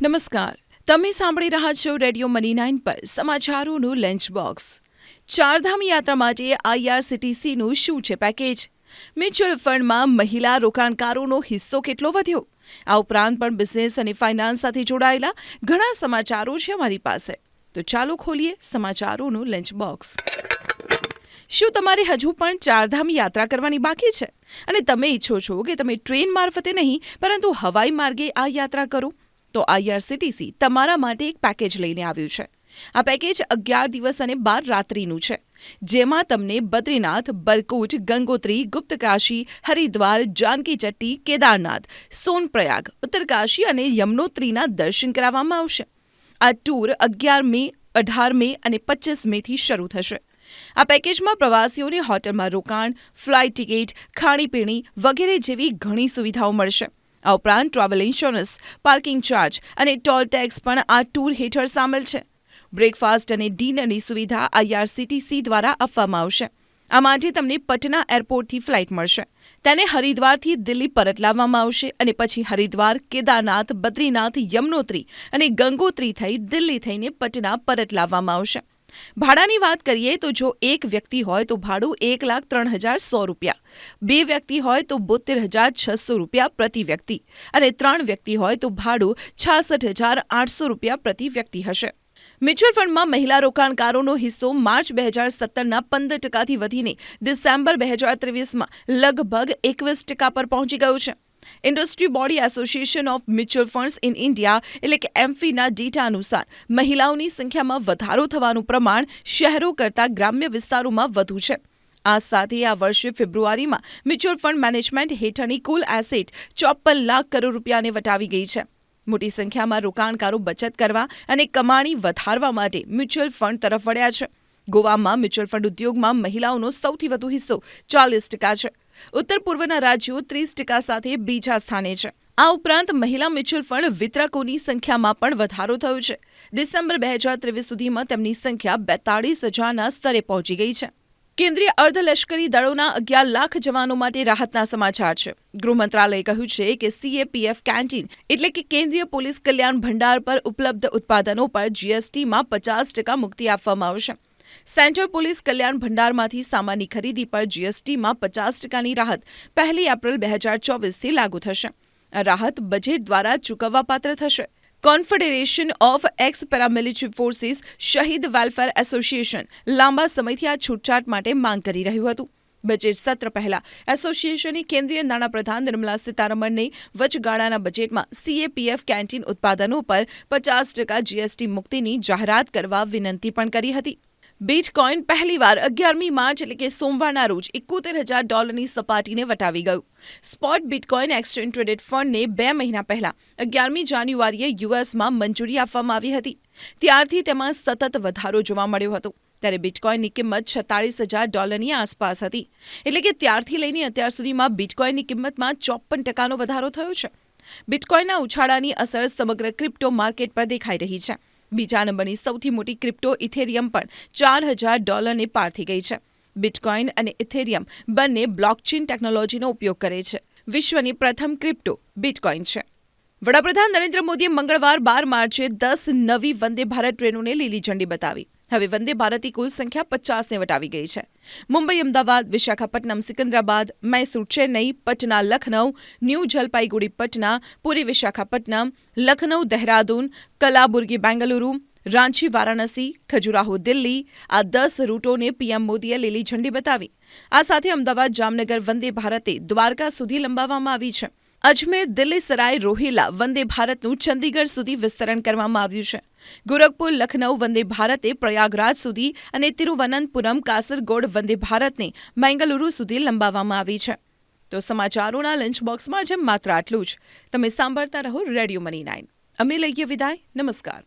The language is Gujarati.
નમસ્કાર, તમે સાંભળી રહ્યા છો રેડિયો મની 9 પર સમાચારોનું લંચ બોક્સ। ચારધામ યાત્રા માટે IRCTCનું શું છે પેકેજ? મ્યુચ્યુઅલ ફંડમાં મહિલા રોકાણકારોનો હિસ્સો કેટલો વધ્યો? આ ઉપરાંત પણ બિઝનેસ અને ફાઇનાન્સ સાથે જોડાયેલા ઘણા સમાચારો છે અમારી પાસે, તો ચાલો ખોલીએ સમાચારોનું લંચ બોક્સ। શું તમારે હજુ પણ ચારધામ યાત્રા કરવાની બાકી છે અને તમે ઈચ્છો છો કે તમે ટ્રેન મારફતે નહીં પરંતુ હવાઈ માર્ગે આ યાત્રા કરો? તો IRCTC તમારા માટે એક પેકેજ લઈને આવ્યું છે। આ પેકેજ 11 દિવસ અને 12 રાત્રિનું છે, જેમાં તમને બદ્રીનાથ, બરકોટ, ગંગોત્રી, ગુપ્તકાશી, હરિદ્વાર, જાનકી ચટ્ટી, કેદારનાથ, સોનપ્રયાગ, ઉત્તરકાશી અને યમનોત્રીના દર્શન કરાવવામાં આવશે। આ ટૂર 11 મે, 18 મે અને 25 મેથી શરૂ થશે। આ પેકેજમાં પ્રવાસીઓને હોટલમાં રોકાણ, ફ્લાઇટ ટિકિટ, ખાણીપીણી વગેરે જેવી ઘણી સુવિધાઓ મળશે। આ ઉપરાંત ટ્રાવેલ ઇન્સ્યોરન્સ, પાર્કિંગ ચાર્જ અને ટોલ ટેક્સ પણ આ ટૂર હેઠળ સામેલ છે। બ્રેકફાસ્ટ અને ડિનરની સુવિધા IRCTC દ્વારા આપવામાં આવશે। આ માટે તમને પટના એરપોર્ટથી ફ્લાઇટ મળશે, તેને હરિદ્વારથી દિલ્હી પરત લાવવામાં આવશે અને પછી હરિદ્વાર, કેદારનાથ, બદ્રીનાથ, યમનોત્રી અને ગંગોત્રી થઈ દિલ્હી થઈને પટના પરત લાવવામાં આવશે। ભાડાની વાત કરીએ તો જો એક વ્યક્તિ હોય તો ભાડું ₹1,03,100, બે વ્યક્તિ હોય તો ₹72,600 પ્રતિ વ્યક્તિ અને 3 વ્યક્તિ હોય તો ભાડું ₹66,800 પ્રતિ વ્યક્તિ હશે। મ્યુચ્યુઅલ ફંડમાં મહિલા રોકાણકારોનો હિસ્સો માર્ચ 2017ના 15% વધીને ડિસેમ્બર 2023માં લગભગ 21% પર પહોંચી ગયો છે। Industry body association of mutual funds in India એટલે કે એમ્ફીના ડેટા અનુસાર મહિલાઓની સંખ્યામાં વધારો થવાનું પ્રમાણ શહેરો કરતાં ગ્રામ્ય વિસ્તારોમાં વધુ છે। આ સાથે આ વર્ષે ફેબ્રુઆરીમાં મ્યુચ્યુઅલ ફંડ મેનેજમેન્ટ હેઠળની કુલ એસેટ 54 લાખ કરોડ રૂપિયાને વટાવી ગઈ છે। મોટી સંખ્યામાં રોકાણકારો બચત કરવા અને કમાણી વધારવા માટે મ્યુચ્યુઅલ ફંડ તરફ વળ્યા છે। ગોવામાં મ્યુચ્યુઅલ ફંડ ઉદ્યોગમાં મહિલાઓનો સૌથી વધુ હિસ્સો 40% છે। ઉત્તર પૂર્વના રાજ્યો 30% સાથે બીજા સ્થાને છે। આ ઉપરાંત મહિલા મ્યુચ્યુઅલ ફંડ વિતરકોની સંખ્યામાં પણ વધારો થયો છે। ડિસેમ્બર 2023 સુધીમાં તેમની સંખ્યા 42,000ના સ્તરે પહોંચી ગઈ છે। કેન્દ્રીય અર્ધલશ્કરી દળોના 11 લાખ જવાનો માટે રાહતના સમાચાર છે। ગૃહ મંત્રાલયે કહ્યું છે કે CAPF કેન્ટીન એટલે કે કેન્દ્રીય પોલીસ કલ્યાણ ભંડાર પર ઉપલબ્ધ ઉત્પાદનો પર GSTમાં 50% મુક્તિ આપવામાં આવશે। સેન્ટ્રલ પોલીસ કલ્યાણ ભંડારમાંથી સામાનની ખરીદી પર GSTમાં 50%ની રાહત 1 એપ્રિલ 2024થી લાગુ થશે। આ રાહત બજેટ દ્વારા ચૂકવવાપાત્ર થશે। Confederation of x paramilitary forces શહીદ વેલફેર એસોસિએશન લાંબા સમયથી આ છૂટછાટ માટે માંગ કરી રહ્યું હતું। બજેટ સત્ર પહેલા એસોસિએશને કેન્દ્રીય નાણાપ્રધાન નિર્મલા સીતારમણને વચગાળાના બજેટમાં CAPF કેન્ટીન ઉત્પાદનો પર 50% GST મુક્તિની જાહેરાત કરવા વિનંતી પણ કરી હતી। બિટકોઇન પહેલીવાર 11મી માર્ચ એટલે કે સોમવારના રોજ $71,000ની સપાટીને વટાવી ગયું। સ્પોટ બિટકોઇન એક્સચેન્જ ટ્રેડેડ ફંડને 2 મહિના પહેલા 11મી જાન્યુઆરીએ યુએસમાં મંજૂરી આપવામાં આવી હતી। ત્યારથી તેમાં સતત વધારો જોવા મળ્યો હતો, ત્યારે બિટકોઇનની કિંમત $46,000ની આસપાસ હતી। એટલે કે ત્યારથી લઈને અત્યાર સુધીમાં બિટકોઇનની કિંમતમાં 54%નો વધારો થયો છે। બિટકોઇનના ઉછાળાની અસર સમગ્ર ક્રિપ્ટો માર્કેટ પર દેખાઈ રહી છે। બીજા નંબરની સૌથી મોટી ક્રિપ્ટો ઇથેરિયમ પણ $4,000ને પાર થઈ ગઈ છે। બિટકોઇન અને ઇથેરિયમ બંને બ્લોકચેન ટેકનોલોજીનો ઉપયોગ કરે છે। વિશ્વની પ્રથમ ક્રિપ્ટો બિટકોઇન છે। વડાપ્રધાન નરેન્દ્ર મોદીએ મંગળવાર 12 માર્ચે 10 નવી વંદે ભારત ટ્રેનોને લીલી ઝંડી બતાવી। હવે વંદે ભારતની કુલ સંખ્યા 50ને વટાવી ગઈ છે। મુંબઈ, અમદાવાદ, વિશાખાપટ્ટનમ, સિકંદરાબાદ, મૈસૂર, ચેન્નઈ, પટના, લખનઉ, ન્યૂ જલપાઈગુડી, પટના, પુરી, વિશાખાપટ્ટનમ, લખનઉ, દહેરાદૂન, કલાબુર્ગી, બેંગલુરુ, રાંચી, વારાણસી, ખજુરાહો, દિલ્હી આ 10 રૂટોને PM મોદીએ લીલી ઝંડી બતાવી। આ સાથે અમદાવાદ, જામનગર વંદે ભારતે દ્વારકા સુધી લંબાવવામાં આવી છે। અજમેર, દિલ્હી સરાય રોહિલા વંદે ભારતનું ચંદીગઢ સુધી વિસ્તરણ કરવામાં આવ્યું છે। ગોરખપુર, લખનઉ વંદે ભારતે પ્રયાગરાજ સુધી અને તિરુવનંતપુરમ, કાસરગોડ વંદે ભારતને બેંગલુરુ સુધી લંબાવવામાં આવી છે। તો સમાચારોના લંચ બોક્સમાં આજે માત્ર આટલું જ। તમે સાંભળતા રહો રેડિયો મની 9। અમે લઈએ વિદાય। નમસ્કાર।